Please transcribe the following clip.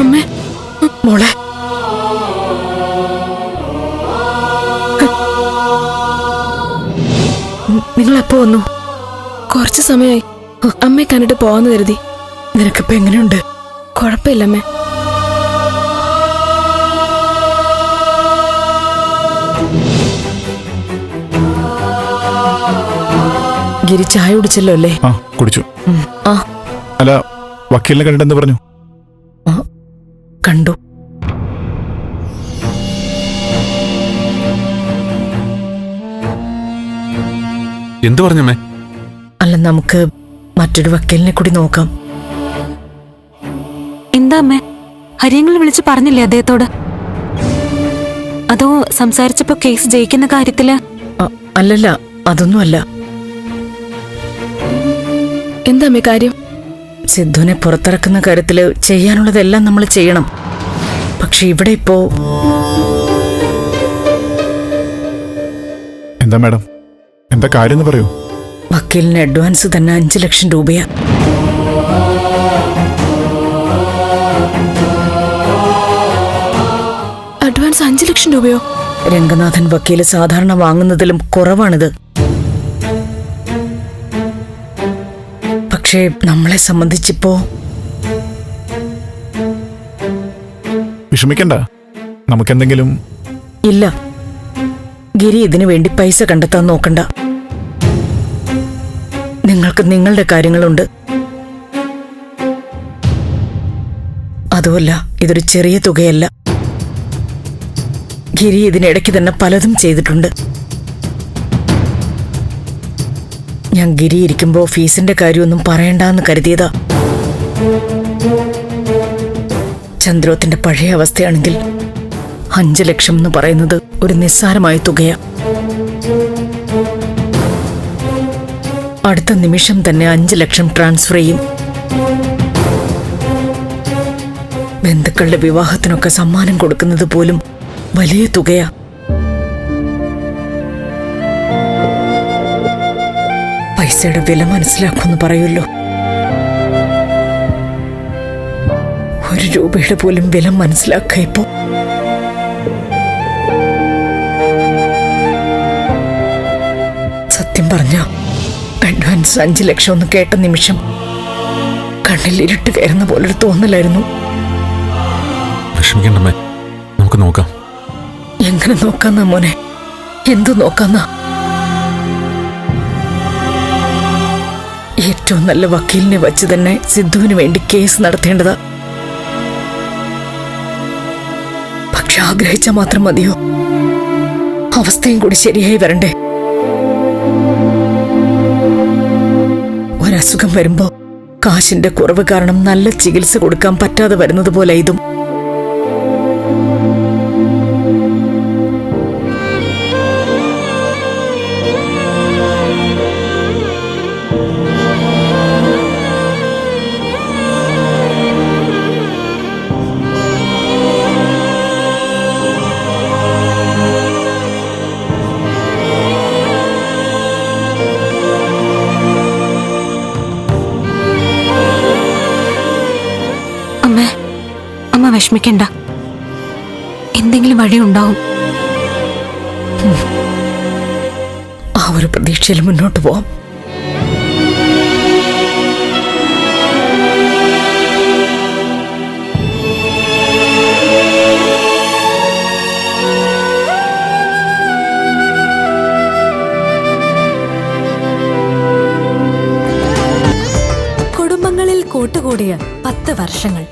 അമ്മേ, മോളെ, നിങ്ങൾ എപ്പോ വന്നു? കുറച്ച് സമയമായി. അമ്മയെ കണ്ടിട്ട് പോവാന്ന് കരുതി. നിനക്കിപ്പോ എങ്ങനെയുണ്ട്? കുഴപ്പമില്ല അമ്മേ. ഗിരി ചായ കുടിച്ചല്ലോ അല്ലേ? ആ, കുടിച്ചു. ആ, അല്ല, വക്കീലിനെ കണ്ടിട്ടെന്ത് പറഞ്ഞു? കണ്ടു. എന്തു പറഞ്ഞമ്മേ? അല്ല, നമുക്ക് മറ്റൊരു വക്കീലിനെ കൂടി നോക്കാം. എന്താ അമ്മേ, ഹരിയങ്ങൾ വിളിച്ച് പറഞ്ഞില്ലേ അദ്ദേഹത്തോട്? അതോ സംസാരിച്ചപ്പോ കേസ് ജയിക്കുന്ന കാര്യത്തില്? അല്ലല്ല, അതൊന്നുമല്ല. എന്താ അമ്മേ കാര്യം? സിദ്ധുവിനെ പുറത്തിറക്കുന്ന കാര്യത്തില് ചെയ്യാനുള്ളതെല്ലാം നമ്മൾ ചെയ്യണം. പക്ഷെ ഇവിടെ ഇപ്പോ എന്താ മാഡം, എന്താ കാര്യം എന്ന് പറയൂ. വക്കീലിന് അഡ്വാൻസ് തന്നെ 5 ലക്ഷം രൂപയാ. അഡ്വാൻസ് 5 ലക്ഷം രൂപയോ? രംഗനാഥൻ വക്കീല് സാധാരണ വാങ്ങുന്നതിലും കുറവാണിത്. പക്ഷേ നമ്മളെ സംബന്ധിച്ചിപ്പോ വിഷമിക്കണ്ട, നമുക്കെന്തെങ്കിലും. ഇല്ല, ഗിരി ഇതിനു വേണ്ടി പൈസ കണ്ടെത്താൻ നോക്കണ്ട. നിങ്ങൾക്ക് നിങ്ങളുടെ കാര്യങ്ങളുണ്ട്. അതുമല്ല, ഇതൊരു ചെറിയ തുകയല്ല. ഗിരി ഇതിനിടയ്ക്ക് തന്നെ പലതും ചെയ്തിട്ടുണ്ട്. ഞാൻ ഗിരി ഇരിക്കുമ്പോ ഫീസിന്റെ കാര്യമൊന്നും പറയണ്ടെന്ന് കരുതിയതാ. ചന്ദ്രോത്തിന്റെ പഴയ അവസ്ഥയാണെങ്കിൽ 5 ലക്ഷം എന്ന് പറയുന്നത് ഒരു നിസ്സാരമായ തുകയാ. അടുത്ത നിമിഷം തന്നെ 5 ലക്ഷം ട്രാൻസ്ഫർ ചെയ്യും. ബന്ധുക്കളുടെ വിവാഹത്തിനൊക്കെ സമ്മാനം കൊടുക്കുന്നത് പോലും വലിയ തുകയാ. പൈസയുടെ വില മനസ്സിലാക്കുമെന്ന് പറയുമല്ലോ. 1 രൂപയുടെ പോലും വില മനസ്സിലാക്കുക ഇപ്പോ. സത്യം പറഞ്ഞ അഡ്വാൻസ് 5 ലക്ഷം ഒന്ന് കേട്ട നിമിഷം കണ്ണിൽ ഇരുട്ട് കയറുന്ന പോലൊരു തോന്നലായിരുന്നു. വിഷമിക്കണ്ടമ്മേ, നമുക്ക് നോക്കാം. എങ്ങനെ നോക്കാന്നാ മോനെ? എന്തു നോക്കാന്നാ? ഏറ്റവും നല്ല വക്കീലിനെ വച്ച് തന്നെ സിദ്ധുവിന് വേണ്ടി കേസ് നടത്തേണ്ടതാ. പക്ഷെ ആഗ്രഹിച്ച മാത്രം മതിയോ? അവസ്ഥയും കൂടി ശരിയായി വരണ്ടേ? ഒരസുഖം വരുമ്പോ കാശിന്റെ കുറവ് കാരണം നല്ല ചികിത്സ കൊടുക്കാൻ പറ്റാതെ വരുന്നത് പോലെ ഇതും. അമ്മ വിഷമിക്കണ്ട, എന്തെങ്കിലും വഴിയുണ്ടാവും. ആ ഒരു പ്രതീക്ഷയിൽ മുന്നോട്ട് പോവാം. കുടുംബങ്ങളിൽ കൂട്ടുകൂടിയ 10 വർഷങ്ങൾ.